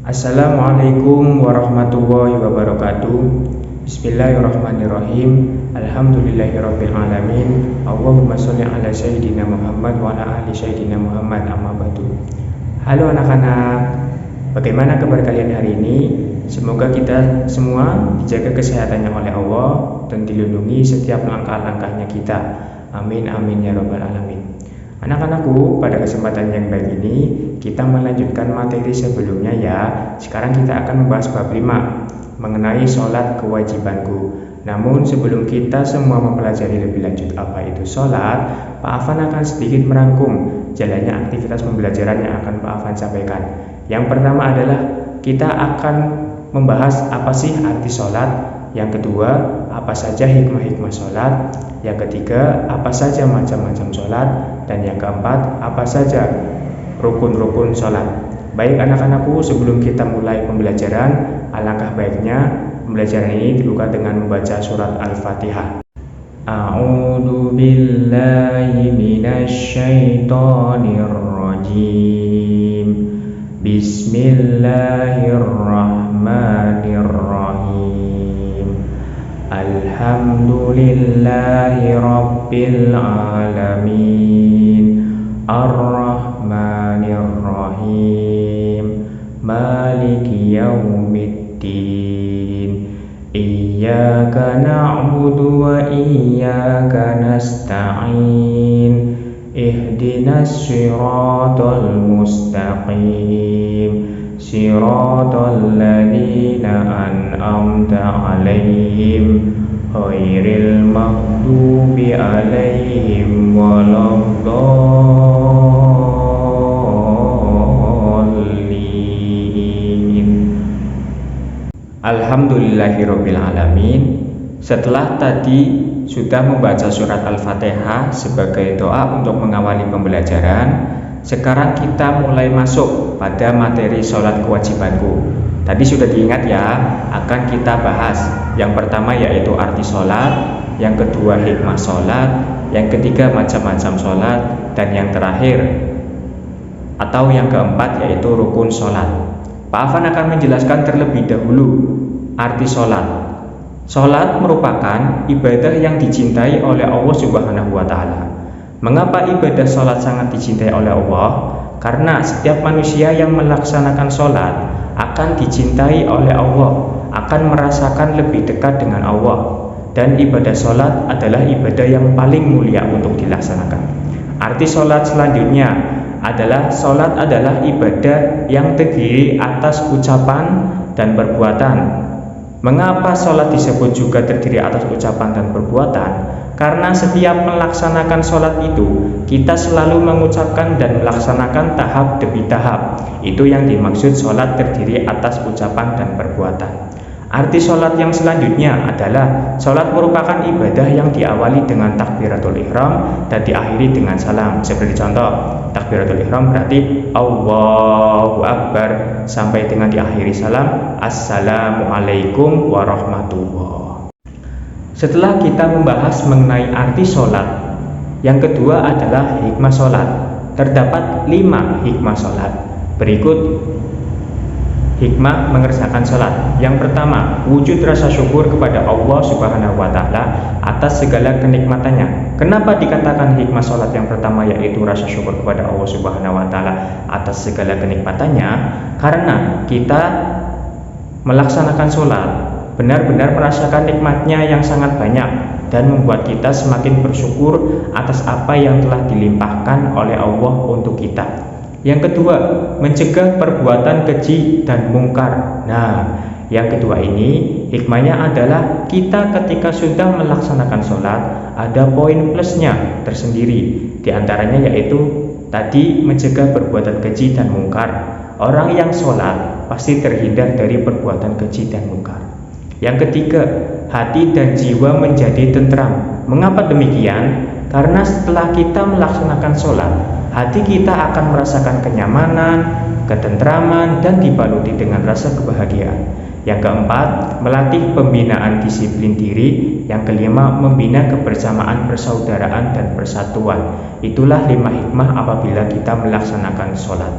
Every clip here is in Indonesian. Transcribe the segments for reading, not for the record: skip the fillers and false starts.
Assalamualaikum warahmatullahi wabarakatuh. Bismillahirrahmanirrahim. Alhamdulillahirabbil alamin. Allahumma sholli ala sayyidina Muhammad wa ala ali sayyidina Muhammad, amma ba'du. Halo anak-anak, bagaimana kabar kalian hari ini? Semoga kita semua dijaga kesehatannya oleh Allah dan dilindungi setiap langkah-langkahnya kita. Amin amin ya rabbal alamin. Anak-anakku, pada kesempatan yang baik ini kita melanjutkan materi sebelumnya ya. Sekarang kita akan membahas bab 5 mengenai sholat kewajibanku. Namun sebelum kita semua mempelajari lebih lanjut apa itu sholat, Pak Afan akan sedikit merangkum jalannya aktivitas pembelajaran yang akan Pak Afan sampaikan. Yang pertama adalah kita akan membahas apa sih arti sholat. Yang kedua, apa saja hikmah-hikmah sholat. Yang ketiga, apa saja macam-macam sholat. Dan yang keempat, apa saja rukun-rukun sholat. Baik anak-anakku, sebelum kita mulai pembelajaran, alangkah baiknya pembelajaran ini dibuka dengan membaca surat Al-Fatihah. A'udzu billahi minasyaitonir rajim. Bismillahirrahmanirrahim. Alhamdulillahi rabbil alamin. Ar-Rahmanir-Rahim. Maliki yaumiddin. Iyyaka na'budu wa iyyaka nasta'in. Ihdinas siratal mustaqim. Siratal ladzina an'amta 'alaihim ghairil maghdubi 'alaihim waladdallin. Alhamdulillahirabbil alamin. Setelah tadi sudah membaca surat Al-Fatihah sebagai doa untuk mengawali pembelajaran, sekarang kita mulai masuk pada materi sholat kewajibanku. Tadi sudah diingat ya, akan kita bahas. Yang pertama yaitu arti sholat, yang kedua hikmah sholat, yang ketiga macam-macam sholat, dan yang terakhir atau yang keempat yaitu rukun sholat. Pak Afan akan menjelaskan terlebih dahulu arti sholat. Sholat merupakan ibadah yang dicintai oleh Allah Subhanahu wa Ta'ala. Mengapa ibadah sholat sangat dicintai oleh Allah? Karena setiap manusia yang melaksanakan sholat akan dicintai oleh Allah, akan merasakan lebih dekat dengan Allah. Dan ibadah sholat adalah ibadah yang paling mulia untuk dilaksanakan. Arti sholat selanjutnya adalah sholat adalah ibadah yang terdiri atas ucapan dan perbuatan. Mengapa sholat disebut juga terdiri atas ucapan dan perbuatan? Karena setiap melaksanakan sholat itu, kita selalu mengucapkan dan melaksanakan tahap demi tahap. Itu yang dimaksud sholat terdiri atas ucapan dan perbuatan. Arti sholat yang selanjutnya adalah sholat merupakan ibadah yang diawali dengan takbiratul ihram dan diakhiri dengan salam. Seperti contoh, takbiratul ihram berarti Allahu Akbar sampai dengan diakhiri salam Assalamualaikum warahmatullahi. Setelah kita membahas mengenai arti sholat, yang kedua adalah hikmah sholat. Terdapat 5 hikmah sholat. Berikut hikmah mengerjakan sholat. Yang pertama, wujud rasa syukur kepada Allah Subhanahu wa Ta'ala atas segala kenikmatannya. Kenapa dikatakan hikmah sholat yang pertama yaitu rasa syukur kepada Allah Subhanahu wa Ta'ala atas segala kenikmatannya? Karena kita melaksanakan sholat benar-benar merasakan nikmatnya yang sangat banyak dan membuat kita semakin bersyukur atas apa yang telah dilimpahkan oleh Allah untuk kita. Yang kedua, mencegah perbuatan keji dan mungkar. Nah, yang kedua ini hikmahnya adalah kita ketika sudah melaksanakan sholat ada poin plusnya tersendiri. Di antaranya yaitu tadi mencegah perbuatan keji dan mungkar. Orang yang sholat pasti terhindar dari perbuatan keji dan mungkar. Yang ketiga, hati dan jiwa menjadi tentram. Mengapa demikian? Karena setelah kita melaksanakan sholat, hati kita akan merasakan kenyamanan, ketentraman, dan dibaluti dengan rasa kebahagiaan. Yang keempat, melatih pembinaan disiplin diri. Yang kelima, membina kebersamaan, persaudaraan, dan persatuan. Itulah 5 hikmah apabila kita melaksanakan sholat.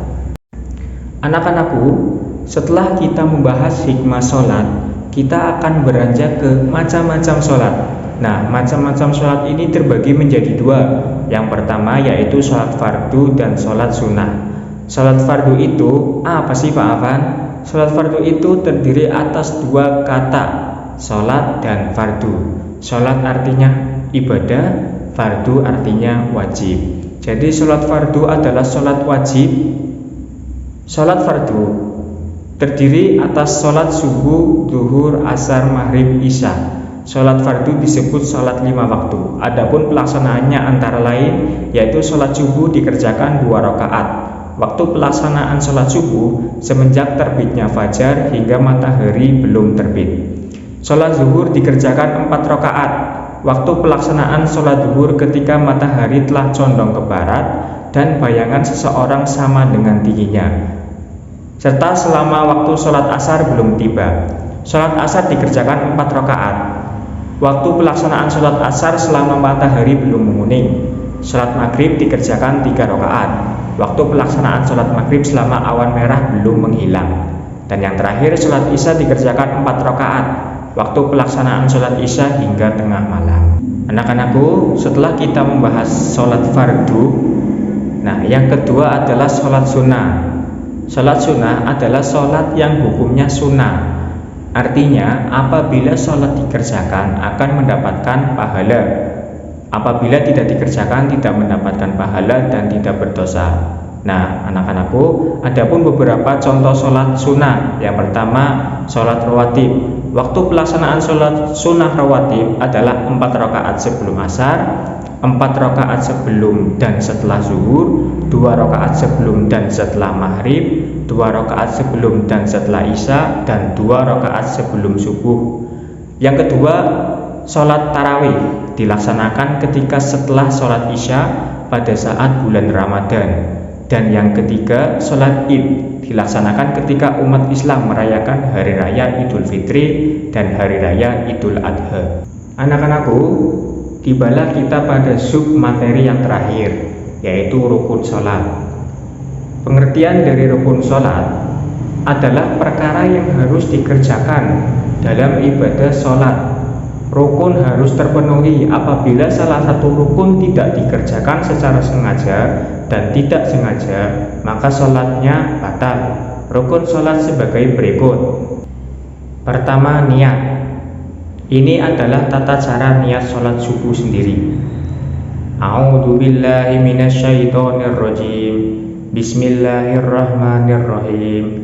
Anak-anakku, setelah kita membahas hikmah sholat, kita akan beranjak ke macam-macam sholat. Nah, macam-macam sholat ini terbagi menjadi dua. Yang pertama yaitu sholat fardu dan sholat sunnah. Sholat fardu itu apa sih Pak Afan? Sholat fardu itu terdiri atas dua kata, sholat dan fardu. Sholat artinya ibadah, fardu artinya wajib. Jadi sholat fardu adalah sholat wajib. Sholat fardu terdiri atas sholat subuh, zuhur, asar, maghrib, isya. Sholat fardu disebut sholat 5 waktu. Adapun pelaksanaannya antara lain yaitu sholat subuh dikerjakan 2 rakaat. Waktu pelaksanaan sholat subuh semenjak terbitnya fajar hingga matahari belum terbit. Sholat zuhur dikerjakan 4 rakaat. Waktu pelaksanaan sholat zuhur ketika matahari telah condong ke barat dan bayangan seseorang sama dengan tingginya, serta selama waktu sholat asar belum tiba. Sholat asar dikerjakan 4 rakaat. Waktu pelaksanaan sholat asar selama matahari belum menguning. Sholat maghrib dikerjakan 3 rakaat. Waktu pelaksanaan sholat maghrib selama awan merah belum menghilang. Dan yang terakhir, sholat isya dikerjakan 4 rakaat. Waktu pelaksanaan sholat isya hingga tengah malam. Anak-anakku, setelah kita membahas sholat fardu, nah yang kedua adalah sholat sunnah. Sholat sunnah adalah sholat yang hukumnya sunnah. Artinya, apabila sholat dikerjakan akan mendapatkan pahala. Apabila tidak dikerjakan tidak mendapatkan pahala dan tidak berdosa. Nah, anak-anakku, adapun beberapa contoh sholat sunnah. Yang pertama, sholat rawatib. Waktu pelaksanaan sholat sunnah rawatib adalah 4 rakaat sebelum asar, 4 rakaat sebelum dan setelah zuhur, 2 rakaat sebelum dan setelah maghrib, 2 rakaat sebelum dan setelah isya, dan 2 rakaat sebelum subuh. Yang kedua, sholat tarawih dilaksanakan ketika setelah sholat isya pada saat bulan Ramadan. Dan yang ketiga, sholat id dilaksanakan ketika umat Islam merayakan Hari Raya Idul Fitri dan Hari Raya Idul Adha. Anak-anakku, tibalah kita pada sub materi yang terakhir, yaitu rukun sholat. Pengertian dari rukun sholat adalah perkara yang harus dikerjakan dalam ibadah sholat. Rukun harus terpenuhi. Apabila salah satu rukun tidak dikerjakan secara sengaja dan tidak sengaja, maka sholatnya batal. Rukun sholat sebagai berikut. Pertama, niat. Ini adalah tata cara niat sholat subuh sendiri. A'udzubillahi minasyaitonirrajim. Bismillahirrahmanirrahim.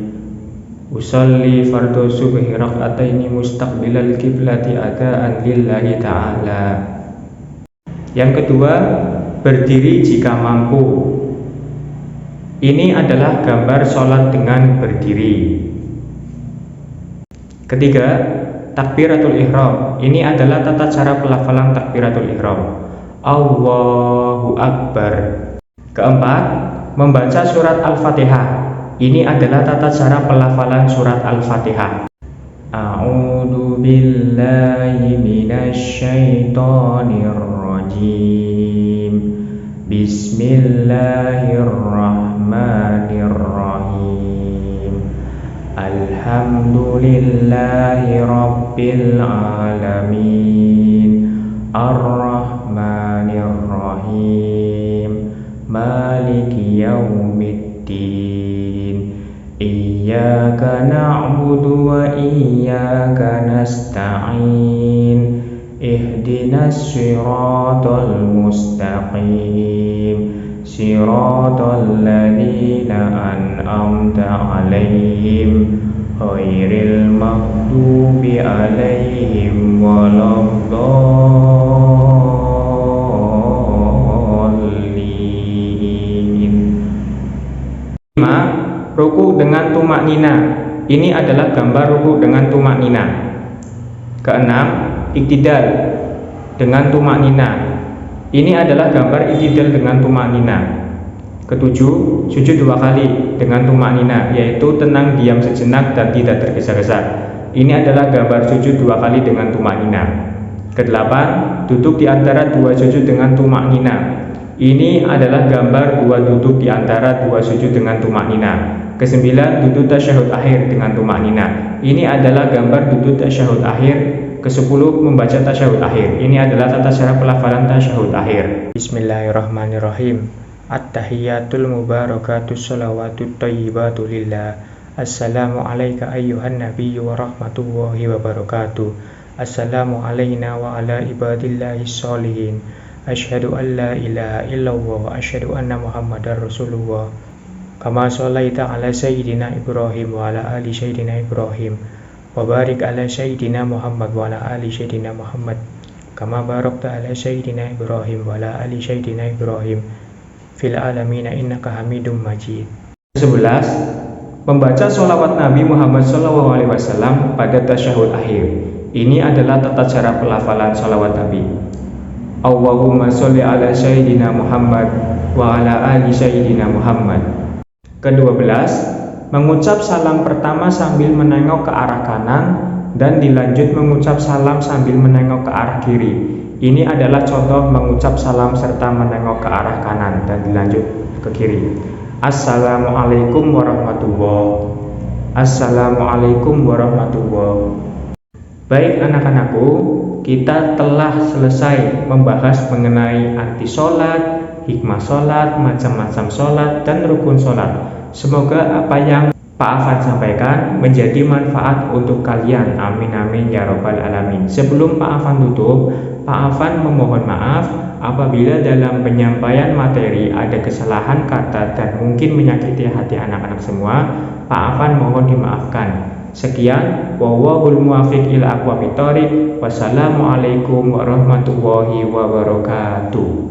Usolli fardu subhi rak'ataini mustaqbilal kiblati adaan lillahi ta'ala. Yang kedua, berdiri jika mampu. Ini adalah gambar sholat dengan berdiri. Ketiga, takbiratul ihram. Ini adalah tata cara pelafalan takbiratul ihram. Allahu Akbar. Keempat, membaca surat Al-Fatihah. Ini adalah tata cara pelafalan surat Al-Fatihah. A'udzu billahi minasyaitonir rajim. Bismillahirrahmanirrahim. Alhamdulillahi rabbil alamin. Ar-Rahmanir-Rahim. Maliki yaumiddin. Iyyaka na'budu wa iyyaka nasta'in. Ihdinas siratal mustaqim. Siratal ladzina an'amta 'alaihim ghairil maghdubi 'alaihim waladdallin. Ruku dengan tumak nina. Ini adalah gambar ruku dengan tumak nina. Keenam, iktidal dengan tumak nina. Ini adalah gambar iktidal dengan tumak nina. Ketujuh, sujud 2 kali dengan tumak nina, yaitu tenang, diam sejenak dan tidak tergesa-gesa. Ini adalah gambar sujud 2 kali dengan tumak nina. Kedelapan, duduk di antara 2 sujud dengan tumak nina. Ini adalah gambar 2 duduk di antara 2 sujud dengan tumak nina. Kesembilan, duduk tasyahud akhir dengan tumaknina. Ini adalah gambar duduk tasyahud akhir. Kesepuluh, membaca tasyahud akhir. Ini adalah tata cara pelafalan tasyahud akhir. Bismillahirrahmanirrahim. At-tahiyyatul mubarakatus sholawatut thayyibatu lillah. Assalamu alayka ayyuhan nabiyyu wa rahmatullahi wa barakatuh. Assalamu alayna wa ala ibadillahi sholihin. Asyhadu an la ilaha illallah wa asyhadu anna muhammadar rasulullah. Kama sholaita ala sayyidina Ibrahim wa ala ali sayyidina Ibrahim. Wa barik ala sayyidina Muhammad wa ala ali sayyidina Muhammad. Kama barakta ala sayyidina Ibrahim wa ala ali sayyidina Ibrahim fil alamina innaka hamidum majid. 11. Membaca sholawat Nabi Muhammad SAW pada tasyahud akhir. Ini adalah tata cara pelafalan sholawat Nabi. Allahumma sholli ala sayyidina Muhammad wa ala ali sayyidina Muhammad. Ke-12, mengucap salam pertama sambil menengok ke arah kanan dan dilanjut mengucap salam sambil menengok ke arah kiri. Ini adalah contoh mengucap salam serta menengok ke arah kanan dan dilanjut ke kiri. Assalamualaikum warahmatullahi. Assalamualaikum warahmatullahi. Baik anak-anakku, kita telah selesai membahas mengenai arti sholat, hikmah sholat, macam-macam sholat, dan rukun sholat. Semoga apa yang Pak Afan sampaikan menjadi manfaat untuk kalian. Amin amin ya robbal alamin. Sebelum Pak Afan tutup, Pak Afan memohon maaf apabila dalam penyampaian materi ada kesalahan kata dan mungkin menyakiti hati anak-anak semua. Pak Afan mohon dimaafkan. Sekian, wallahul muwaffiq ila aqwamit thoriq. Wassalamualaikum warahmatullahi wabarakatuh.